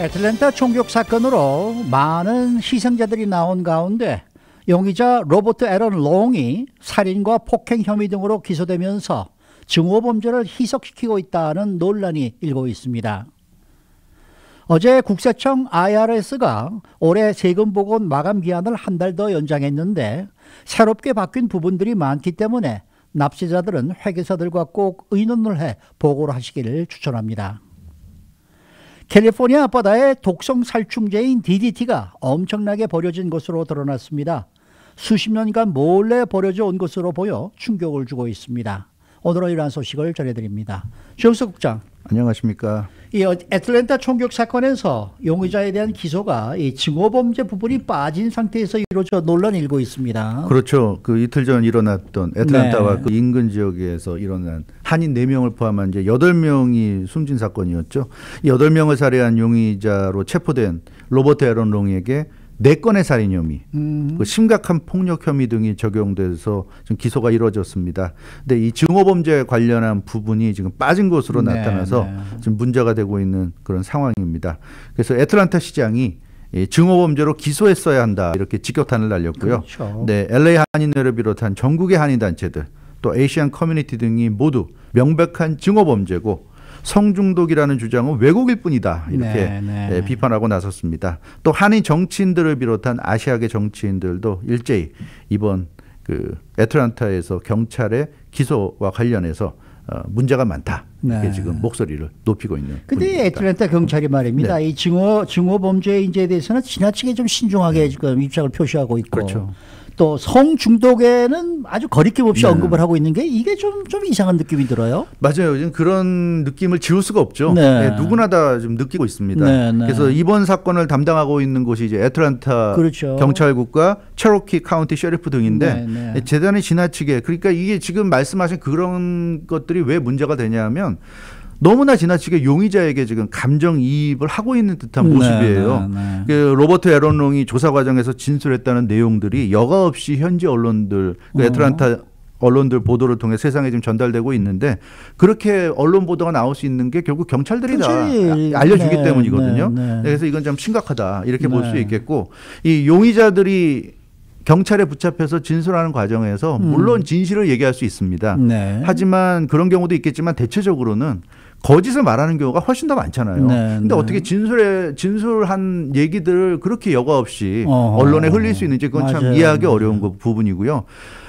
애틀랜타 총격 사건으로 많은 희생자들이 나온 가운데 용의자 로버트 애런 롱이 살인과 폭행 혐의 등으로 기소되면서 증오범죄를 희석시키고 있다는 논란이 일고 있습니다. 어제 국세청 IRS가 올해 세금보건 마감 기한을 한 달 더 연장했는데 새롭게 바뀐 부분들이 많기 때문에 납세자들은 회계사들과 꼭 의논을 해 보고를 하시기를 추천합니다. 캘리포니아 앞바다에 독성 살충제인 DDT가 엄청나게 버려진 것으로 드러났습니다. 수십 년간 몰래 버려져 온 것으로 보여 충격을 주고 있습니다. 오늘은 이러한 소식을 전해드립니다. 주영석 국장. 안녕하십니까. 이 애틀랜타 총격 사건에서 용의자에 대한 기소가 이 증오범죄 부분이 빠진 상태에서 이루어져 논란이 일고 있습니다. 그렇죠. 그 이틀 전 일어났던 애틀랜타와 그 인근 지역에서 일어난 한인 4명을 포함한 이제 8명이 숨진 사건이었죠. 이 8명을 살해한 용의자로 체포된 로버트 애런 롱에게 4건의 살인 혐의, 그 심각한 폭력 혐의 등이 적용돼서 지금 기소가 이루어졌습니다. 근데 이 증오범죄 관련한 부분이 지금 빠진 것으로 나타나서 지금 문제가 되고 있는 그런 상황입니다. 그래서 애틀랜타 시장이 증오범죄로 기소했어야 한다 이렇게 직격탄을 날렸고요. 그렇죠. 네, LA 한인회를 비롯한 전국의 한인 단체들 또 아시안 커뮤니티 등이 모두 명백한 증오범죄고 성중독이라는 주장은 왜곡일 뿐이다 이렇게 비판하고 나섰습니다. 또 한인 정치인들을 비롯한 아시아계 정치인들도 일제히 이번 그 애틀랜타에서 경찰의 기소와 관련해서 문제가 많다 이렇게 지금 목소리를 높이고 있는. 근데 애틀랜타 경찰이 말입니다. 이 증오 범죄 인재에 대해서는 지나치게 좀 신중하게 지금 입장을 표시하고 있고. 그렇죠. 또 성중독에는 아주 거리낌 없이 언급을 하고 있는 게 이게 좀 이상한 느낌이 들어요. 맞아요. 요즘 그런 느낌을 지울 수가 없죠. 네, 누구나 다 좀 느끼고 있습니다. 그래서 이번 사건을 담당하고 있는 곳이 이제 애틀랜타 그렇죠. 경찰국과 체로키 카운티 셰리프 등인데 대단히 지나치게 그러니까 이게 지금 말씀하신 그런 것들이 왜 문제가 되냐면 너무나 지나치게 용의자에게 지금 감정이입을 하고 있는 듯한 모습이에요. 그 로버트 애런 롱이 조사 과정에서 진술했다는 내용들이 여과 없이 현지 언론들, 그 애틀랜타 언론들 보도를 통해 세상에 지금 전달되고 있는데 그렇게 언론 보도가 나올 수 있는 게 결국 경찰들이 다 알려주기 때문이거든요. 그래서 이건 좀 심각하다 이렇게 볼 수 있겠고 이 용의자들이 경찰에 붙잡혀서 진술하는 과정에서 물론 진실을 얘기할 수 있습니다. 하지만 그런 경우도 있겠지만 대체적으로는 거짓을 말하는 경우가 훨씬 더 많잖아요. 근데 어떻게 진술한 얘기들을 그렇게 여과 없이 언론에 흘릴 수 있는지 그건 참 이해하기 어려운 부분이고요.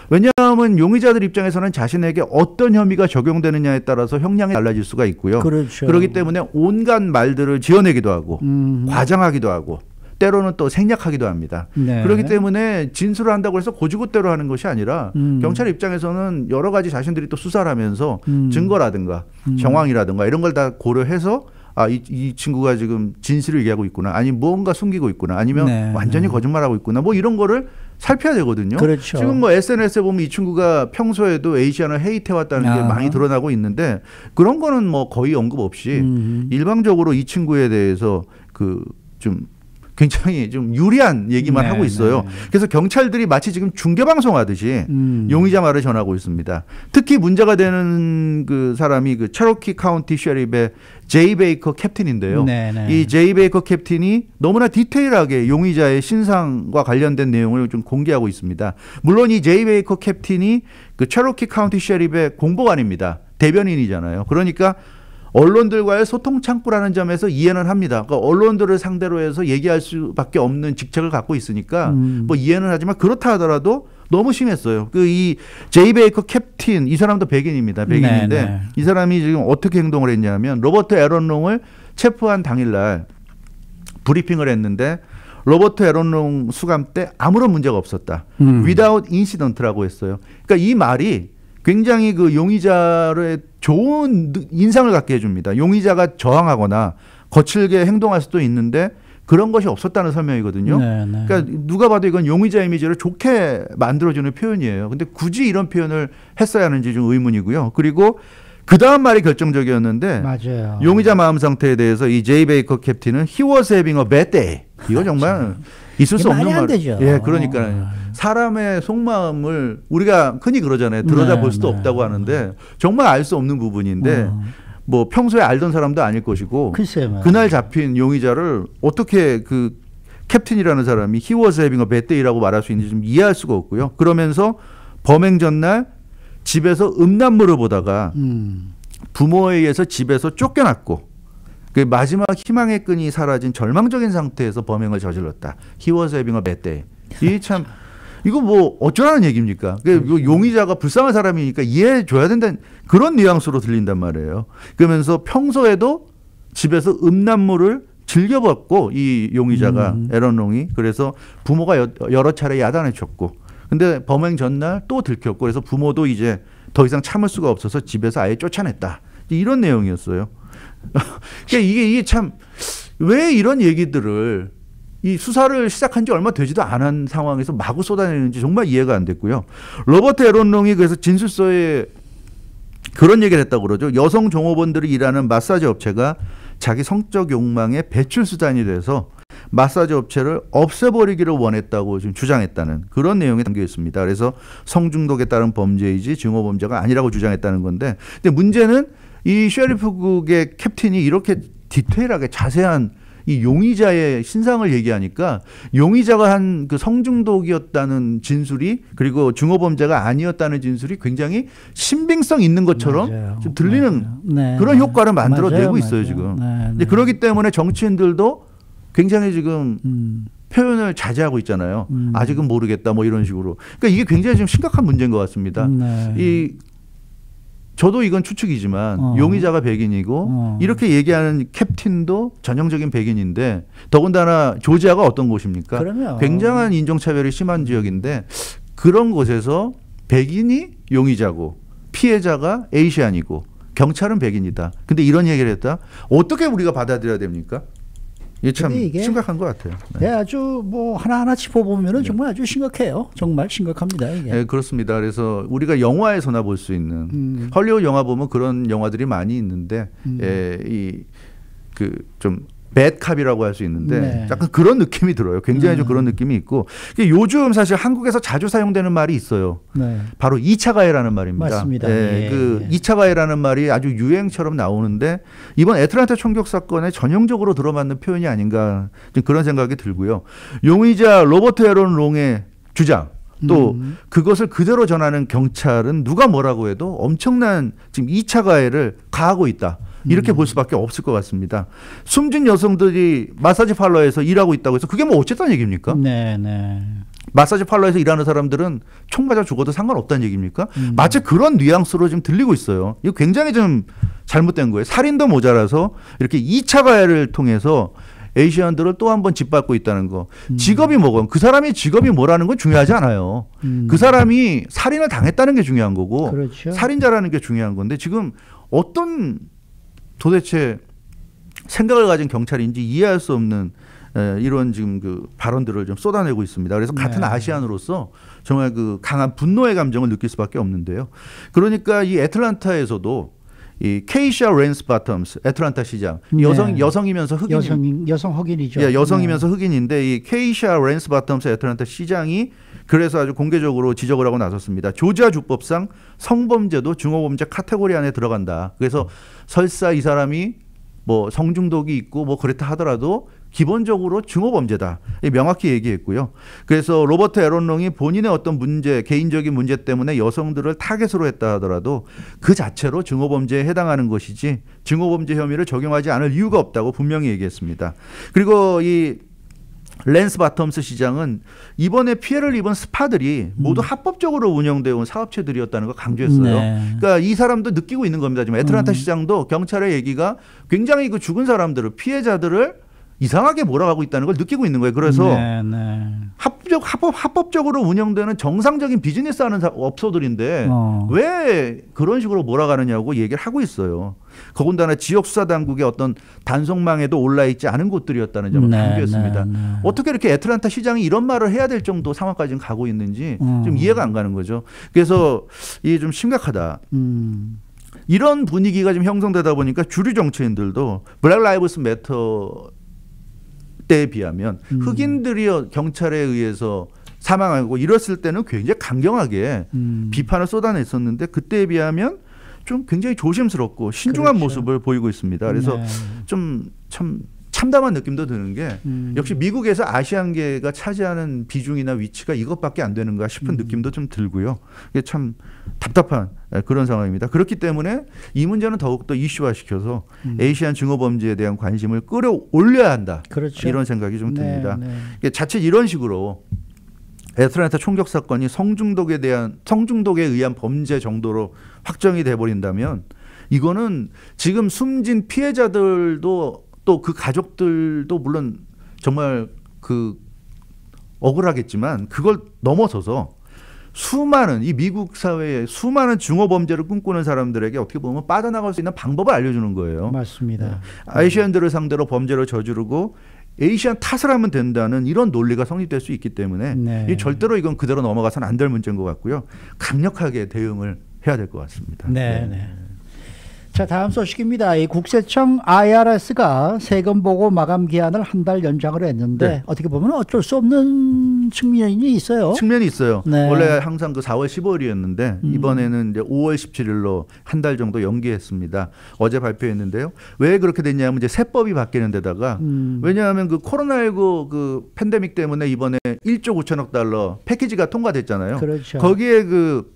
왜냐하면 용의자들 입장에서는 자신에게 어떤 혐의가 적용되느냐에 따라서 형량이 달라질 수가 있고요. 그렇죠. 그렇기 때문에 온갖 말들을 지어내기도 하고 과장하기도 하고 때로는 또 생략하기도 합니다. 그렇기 때문에 진술을 한다고 해서 고지고대로 하는 것이 아니라 경찰 입장에서는 여러 가지 자신들이 또 수사를 하면서 증거라든가 정황이라든가 이런 걸 다 고려해서 아, 이 친구가 지금 진실을 얘기하고 있구나. 아니면 무언가 숨기고 있구나. 아니면 완전히 거짓말하고 있구나. 뭐 이런 거를 살펴야 되거든요. 그렇죠. 지금 뭐 SNS에 보면 이 친구가 평소에도 에이시안을 헤이트해왔다는 게 많이 드러나고 있는데 그런 거는 뭐 거의 언급 없이 일방적으로 이 친구에 대해서 그 좀 굉장히 좀 유리한 얘기만 하고 있어요. 그래서 경찰들이 마치 지금 중계방송 하듯이 용의자 말을 전하고 있습니다. 특히 문제가 되는 그 사람이 그 체로키 카운티 셰리프의 제이 베이커 캡틴인데요. 이 제이 베이커 캡틴이 너무나 디테일하게 용의자의 신상과 관련된 내용을 좀 공개하고 있습니다. 물론 이 제이 베이커 캡틴이 그 체로키 카운티 셰리프의 공보관입니다. 대변인이잖아요. 그러니까 언론들과의 소통 창구라는 점에서 이해는 합니다. 그러니까 언론들을 상대로 해서 얘기할 수밖에 없는 직책을 갖고 있으니까 뭐 이해는 하지만 그렇다 하더라도 너무 심했어요. 그 이 제이 베이커 캡틴 이 사람도 백인입니다. 백인인데 이 사람이 지금 어떻게 행동을 했냐면 로버트 애런 롱을 체포한 당일날 브리핑을 했는데 로버트 애런 롱 수감 때 아무런 문제가 없었다. without incident라고 했어요. 그러니까 이 말이 굉장히 그 용의자의 좋은 인상을 갖게 해줍니다. 용의자가 저항하거나 거칠게 행동할 수도 있는데 그런 것이 없었다는 설명이거든요. 그러니까 누가 봐도 이건 용의자 이미지를 좋게 만들어주는 표현이에요. 근데 굳이 이런 표현을 했어야 하는지 좀 의문이고요. 그리고 그 다음 말이 결정적이었는데 용의자 마음 상태에 대해서 이 제이 베이커 캡틴은 he was having a bad day. 이거 정말 있을 수 없는 말이죠. 예, 그러니까요. 사람의 속마음을 우리가 흔히 그러잖아요. 들여다볼 수도 없다고 하는데 정말 알 수 없는 부분인데 뭐 평소에 알던 사람도 아닐 것이고 글쎄요. 그날 잡힌 용의자를 어떻게 그 캡틴이라는 사람이 he was having a bad day라고 말할 수 있는지 좀 이해할 수가 없고요. 그러면서 범행 전날 집에서 음란물을 보다가 부모에 의해서 집에서 쫓겨났고 그 마지막 희망의 끈이 사라진 절망적인 상태에서 범행을 저질렀다. He was having a bad day. 이 참 이거 뭐 어쩌라는 얘기입니까? 그 용의자가 불쌍한 사람이니까 이해해 줘야 된다는 그런 뉘앙스로 들린단 말이에요. 그러면서 평소에도 집에서 음란물을 즐겨봤고 이 용의자가 에런 롱이 그래서 부모가 여러 차례 야단을 쳤고 근데 범행 전날 또 들켰고 그래서 부모도 이제 더 이상 참을 수가 없어서 집에서 아예 쫓아냈다. 이런 내용이었어요. 그러니까 이게 참 왜 이런 얘기들을 이 수사를 시작한 지 얼마 되지도 않은 상황에서 마구 쏟아내는지 정말 이해가 안 됐고요. 로버트 에런 롱이 그래서 진술서에 그런 얘기를 했다고 그러죠. 여성 종업원들이 일하는 마사지 업체가 자기 성적 욕망의 배출 수단이 돼서 마사지 업체를 없애버리기를 원했다고 지금 주장했다는 그런 내용이 담겨 있습니다. 그래서 성중독에 따른 범죄이지 증오범죄가 아니라고 주장했다는 건데 근데 문제는 이 셰리프국의 캡틴이 이렇게 디테일하게 자세한 이 용의자의 신상을 얘기하니까 용의자가 한 그 성중독이었다는 진술이 그리고 증오범죄가 아니었다는 진술이 굉장히 신빙성 있는 것처럼 맞아요. 좀 들리는 네. 그런 효과를 만들어내고 있어요. 맞아요. 지금. 네. 그렇기 때문에 정치인들도 굉장히 지금 표현을 자제하고 있잖아요. 아직은 모르겠다 뭐 이런 식으로. 그러니까 이게 굉장히 지금 심각한 문제인 것 같습니다. 저도 이건 추측이지만 용의자가 백인이고 이렇게 얘기하는 캡틴도 전형적인 백인인데 더군다나 조지아가 어떤 곳입니까? 그럼요. 굉장한 인종차별이 심한 지역인데 그런 곳에서 백인이 용의자고 피해자가 에이시안이고 경찰은 백인이다. 근데 이런 얘기를 했다. 어떻게 우리가 받아들여야 됩니까? 이게 참 심각한 것 같아요. 네. 아주 뭐 하나하나 짚어보면은 정말 아주 심각해요. 정말 심각합니다. 이게. 네, 그렇습니다. 그래서 우리가 영화에서나 볼 수 있는 헐리우드 영화 보면 그런 영화들이 많이 있는데 좀 배드캅이라고 할 수 있는데 네. 약간 그런 느낌이 들어요. 굉장히 좀 그런 느낌이 있고 요즘 사실 한국에서 자주 사용되는 말이 있어요. 네. 바로 2차 가해라는 말입니다. 맞습니다. 네, 그 2차 가해라는 말이 아주 유행처럼 나오는데 이번 애틀랜타 총격 사건에 전형적으로 들어맞는 표현이 아닌가 좀 그런 생각이 들고요. 용의자 로버트 에런 롱의 주장 또 그것을 그대로 전하는 경찰은 누가 뭐라고 해도 엄청난 지금 2차 가해를 가하고 있다. 이렇게 볼 수밖에 없을 것 같습니다. 숨진 여성들이 마사지 팔러에서 일하고 있다고 해서 그게 뭐 어쨌다는 얘기입니까? 네. 마사지 팔러에서 일하는 사람들은 총 맞아 죽어도 상관없다는 얘기입니까? 마치 그런 뉘앙스로 지금 들리고 있어요. 이거 굉장히 좀 잘못된 거예요. 살인도 모자라서 이렇게 2차 가해를 통해서 에이시안들을 또 한 번 짓밟고 있다는 거. 직업이 뭐건 그 사람의 직업이 뭐라는 건 중요하지 않아요. 그 사람이 살인을 당했다는 게 중요한 거고 그렇죠. 살인자라는 게 중요한 건데 지금 어떤 도대체 생각을 가진 경찰인지 이해할 수 없는 이런 지금 그 발언들을 좀 쏟아내고 있습니다. 그래서 같은 아시안으로서 정말 그 강한 분노의 감정을 느낄 수밖에 없는데요. 그러니까 이 애틀랜타에서도 이 케이샤 랜스 바텀스 애틀랜타 시장 여성이면서 흑인 여성 흑인이죠. 예, 여성이면서 흑인인데 이 케이샤 랜스 바텀스 애틀랜타 시장이 그래서 아주 공개적으로 지적을 하고 나섰습니다. 조지아 주법상 성범죄도 중호범죄 카테고리 안에 들어간다. 그래서 설사 이 사람이 뭐 성중독이 있고 뭐 그렇다 하더라도 기본적으로 중호범죄다. 명확히 얘기했고요. 그래서 로버트 에런 롱이 본인의 어떤 문제, 개인적인 문제 때문에 여성들을 타겟으로 했다 하더라도 그 자체로 중호범죄에 해당하는 것이지 중호범죄 혐의를 적용하지 않을 이유가 없다고 분명히 얘기했습니다. 그리고 이 랜스 바텀스 시장은 이번에 피해를 입은 스파들이 모두 합법적으로 운영되어 온 사업체들이었다는 걸 강조했어요. 네. 그러니까 이 사람도 느끼고 있는 겁니다. 지금 애틀랜타 시장도 경찰의 얘기가 굉장히 그 죽은 사람들을 피해자들을 이상하게 몰아가고 있다는 걸 느끼고 있는 거예요. 그래서 합법적으로 운영되는 정상적인 비즈니스 하는 업소들인데 왜 그런 식으로 몰아가느냐고 얘기를 하고 있어요. 더군다나 지역 수사 당국의 어떤 단속망에도 올라있지 않은 곳들이었다는 점을 강조했습니다. 어떻게 이렇게 애틀랜타 시장이 이런 말을 해야 될 정도 상황까지 가고 있는지 좀 이해가 안 가는 거죠. 그래서 이게 좀 심각하다. 이런 분위기가 좀 형성되다 보니까 주류 정치인들도 블랙 라이브스 매터 때에 비하면 흑인들이 경찰에 의해서 사망하고 이랬을 때는 굉장히 강경하게 비판을 쏟아냈었는데 그때에 비하면 좀 굉장히 조심스럽고 신중한 그렇죠. 모습을 보이고 있습니다. 그래서 네. 좀 참담한 느낌도 드는 게 역시 미국에서 아시안계가 차지하는 비중이나 위치가 이것밖에 안 되는가 싶은 느낌도 좀 들고요. 이게 참 답답한 그런 상황입니다. 그렇기 때문에 이 문제는 더욱더 이슈화시켜서 아시안 증오범죄에 대한 관심을 끌어올려야 한다. 그렇죠. 이런 생각이 좀 듭니다. 네, 네. 자칫 이런 식으로 애틀랜타 총격 사건이 성중독에 의한 범죄 정도로 확정이 돼버린다면 이거는 지금 숨진 피해자들도 또 그 가족들도 물론 정말 그 억울하겠지만 그걸 넘어서서 수많은 이 미국 사회에 수많은 증오범죄를 꿈꾸는 사람들에게 어떻게 보면 빠져나갈 수 있는 방법을 알려주는 거예요. 맞습니다. 아시안들을 상대로 범죄를 저지르고 아시안 탓을 하면 된다는 이런 논리가 성립될 수 있기 때문에 네. 절대로 이건 그대로 넘어가서는 안 될 문제인 것 같고요. 강력하게 대응을 해야 될 것 같습니다. 네. 네. 자, 다음 소식입니다. 이 국세청 IRS가 세금 보고 마감 기한을 한 달 연장을 했는데 네. 어떻게 보면 어쩔 수 없는 측면이 있어요. 측면이 있어요. 네. 원래 항상 그 4월 15일이었는데 이번에는 이제 5월 17일로 한 달 정도 연기했습니다. 어제 발표했는데요. 왜 그렇게 됐냐면 이제 세법이 바뀌는 데다가 왜냐하면 그 코로나19 그 팬데믹 때문에 이번에 1조 9천억 달러 패키지가 통과됐잖아요. 그렇죠. 거기에 그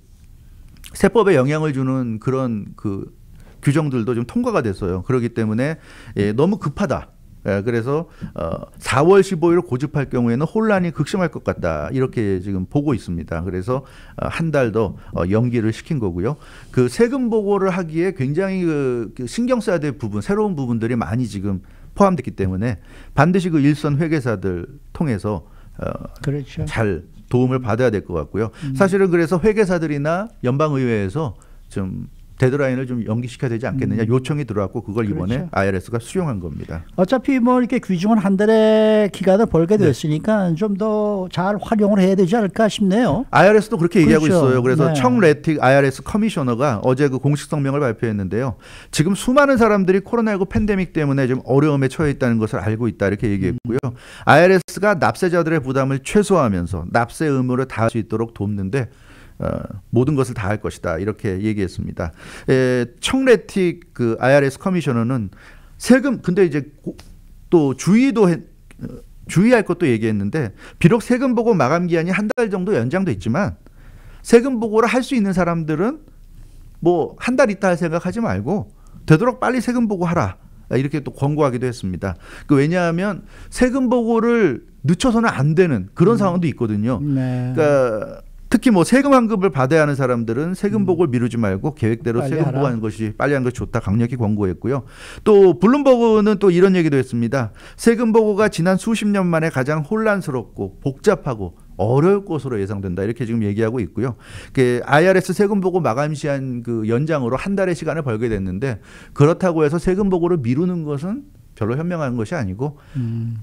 세법에 영향을 주는 그런 그 규정들도 좀 통과가 됐어요. 그렇기 때문에 너무 급하다. 그래서 4월 15일 고집할 경우에는 혼란이 극심할 것 같다. 이렇게 지금 보고 있습니다. 그래서 한 달 더 연기를 시킨 거고요. 그 세금 보고를 하기에 굉장히 그 신경 써야 될 부분, 새로운 부분들이 많이 지금 포함됐기 때문에 반드시 그 일선 회계사들 통해서 그렇죠. 잘 도움을 받아야 될 것 같고요. 사실은 그래서 회계사들이나 연방의회에서 좀 데드라인을 좀 연기시켜야 되지 않겠느냐 요청이 들어왔고 그걸 그렇죠. 이번에 IRS가 수용한 겁니다. 어차피 뭐 이렇게 귀중한 한 달의 기간을 벌게 됐으니까 네. 좀 더 잘 활용을 해야 되지 않을까 싶네요. IRS도 그렇게 얘기하고 그렇죠. 있어요. 그래서 네. 청 레틱 IRS 커미셔너가 어제 그 공식 성명을 발표했는데요. 지금 수많은 사람들이 코로나19 팬데믹 때문에 좀 어려움에 처해 있다는 것을 알고 있다 이렇게 얘기했고요. IRS가 납세자들의 부담을 최소화하면서 납세 의무를 다할 수 있도록 돕는데 모든 것을 다 할 것이다 이렇게 얘기했습니다. 청레틱 그 IRS 커미셔너는 세금 근데 이제 또 주의할 것도 얘기했는데 비록 세금 보고 마감 기한이 한 달 정도 연장됐지만 세금 보고를 할 수 있는 사람들은 뭐 한 달 있다 할 생각하지 말고 되도록 빨리 세금 보고하라 이렇게 또 권고하기도 했습니다. 왜냐하면 세금 보고를 늦춰서는 안 되는 그런 상황도 있거든요. 네. 그러니까 특히 뭐 세금 환급을 받아야 하는 사람들은 세금 보고를 미루지 말고 계획대로 세금 보고하는 것이 빨리 하는 것이 좋다 강력히 권고했고요. 또 블룸버그는 또 이런 얘기도 했습니다. 세금 보고가 지난 수십 년 만에 가장 혼란스럽고 복잡하고 어려울 것으로 예상된다 이렇게 지금 얘기하고 있고요. 그 IRS 세금 보고 마감 시한 그 연장으로 한 달의 시간을 벌게 됐는데 그렇다고 해서 세금 보고를 미루는 것은 별로 현명한 것이 아니고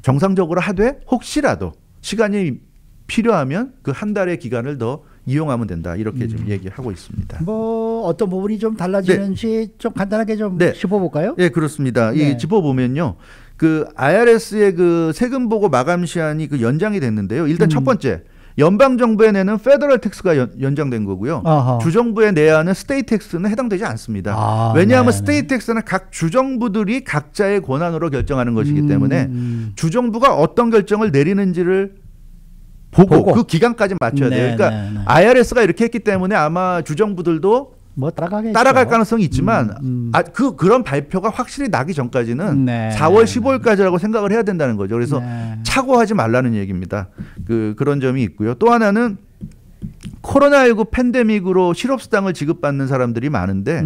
정상적으로 하되 혹시라도 시간이 필요하면 그 한 달의 기간을 더 이용하면 된다 이렇게 지금 얘기하고 있습니다. 뭐 어떤 부분이 좀 달라지는지 네. 좀 간단하게 좀 네. 짚어볼까요? 네 그렇습니다. 네. 이 짚어보면요, 그 IRS의 그 세금 보고 마감 시한이 그 연장이 됐는데요. 일단 첫 번째 연방 정부에 내는 페더럴 텍스가 연장된 거고요. 아하. 주정부에 내야 하는 스테이트 텍스는 해당되지 않습니다. 왜냐하면 네네. 스테이트 텍스는 각 주정부들이 각자의 권한으로 결정하는 것이기 때문에 주정부가 어떤 결정을 내리는지를 보고 그 기간까지 맞춰야 돼요. 그러니까 IRS가 이렇게 했기 때문에 아마 주정부들도 뭐 따라갈 가능성이 있지만 그런 발표가 확실히 나기 전까지는 4월 15일까지라고 생각을 해야 된다는 거죠. 그래서 착오하지 말라는 얘기입니다. 그런 점이 있고요. 또 하나는 코로나19 팬데믹으로 실업수당을 지급받는 사람들이 많은데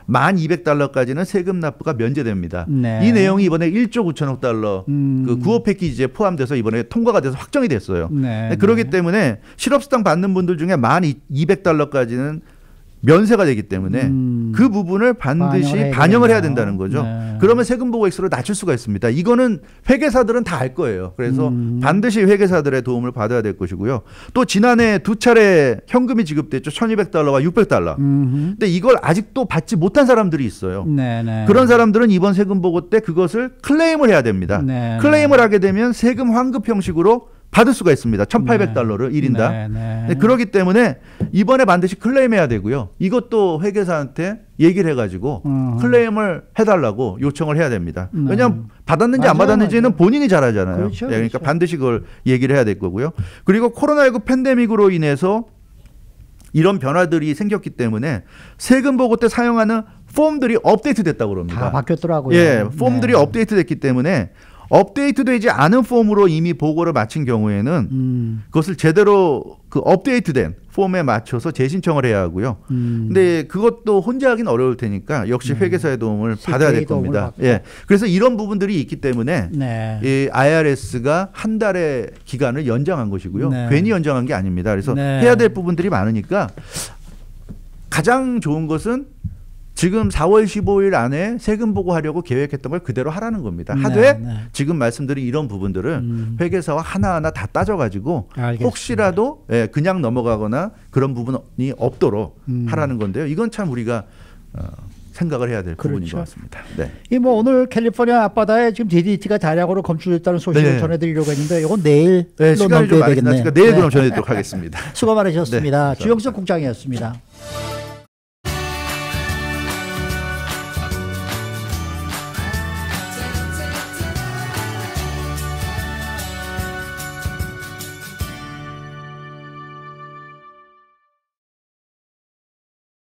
1,200달러까지는 세금 납부가 면제됩니다. 네. 이 내용이 이번에 1조 9천억 달러 그 구호 패키지에 포함돼서 이번에 통과가 돼서 확정이 됐어요. 네. 그렇기 때문에 실업수당 받는 분들 중에 1,200달러까지는 면세가 되기 때문에 그 부분을 반드시 반영을 해야 된다는 거죠. 네. 그러면 세금 보고 액수를 낮출 수가 있습니다. 이거는 회계사들은 다 알 거예요. 그래서 반드시 회계사들의 도움을 받아야 될 것이고요. 또 지난해 두 차례 현금이 지급됐죠. 1,200달러와 600달러. 근데 이걸 아직도 받지 못한 사람들이 있어요. 네네. 그런 사람들은 이번 세금 보고 때 그것을 클레임을 해야 됩니다. 네네. 클레임을 하게 되면 세금 환급 형식으로 받을 수가 있습니다. $1,800를 1인당. 네, 네. 그렇기 때문에 이번에 반드시 클레임해야 되고요. 이것도 회계사한테 얘기를 해가지고 클레임을 해달라고 요청을 해야 됩니다. 왜냐하면 받았는지 안 받았는지는 본인이 잘 알잖아요. 그렇죠, 네, 그러니까 그렇죠. 반드시 그걸 얘기를 해야 될 거고요. 그리고 코로나19 팬데믹으로 인해서 이런 변화들이 생겼기 때문에 세금 보고 때 사용하는 폼들이 업데이트 됐다고 그럽니다. 다 바뀌었더라고요. 예, 폼들이 업데이트 됐기 때문에 업데이트되지 않은 폼으로 이미 보고를 마친 경우에는 그것을 제대로 그 업데이트된 폼에 맞춰서 재신청을 해야 하고요. 근데 그것도 혼자 하긴 어려울 테니까 역시 회계사의 도움을 받아야 될 겁니다. 예, 그래서 이런 부분들이 있기 때문에 네. 이 IRS가 한 달의 기간을 연장한 것이고요. 네. 괜히 연장한 게 아닙니다. 그래서 네. 해야 될 부분들이 많으니까 가장 좋은 것은 지금 4월 15일 안에 세금 보고하려고 계획했던 걸 그대로 하라는 겁니다. 하되 네. 지금 말씀드린 이런 부분들을 회계사와 하나하나 다 따져가지고 알겠습니다. 혹시라도 그냥 넘어가거나 그런 부분이 없도록 하라는 건데요. 이건 참 우리가 생각을 해야 될 부분인 것 같습니다. 네. 이 뭐 오늘 캘리포니아 앞바다에 지금 DDT가 다량으로 검출됐다는 소식을 네. 전해드리려고 했는데 이건 내일로 시간이 좀 넘겨야 많이 되겠네. 지나니까 내일 그럼 전해드리도록 하겠습니다. 수고 많으셨습니다. 네, 주영석 국장이었습니다.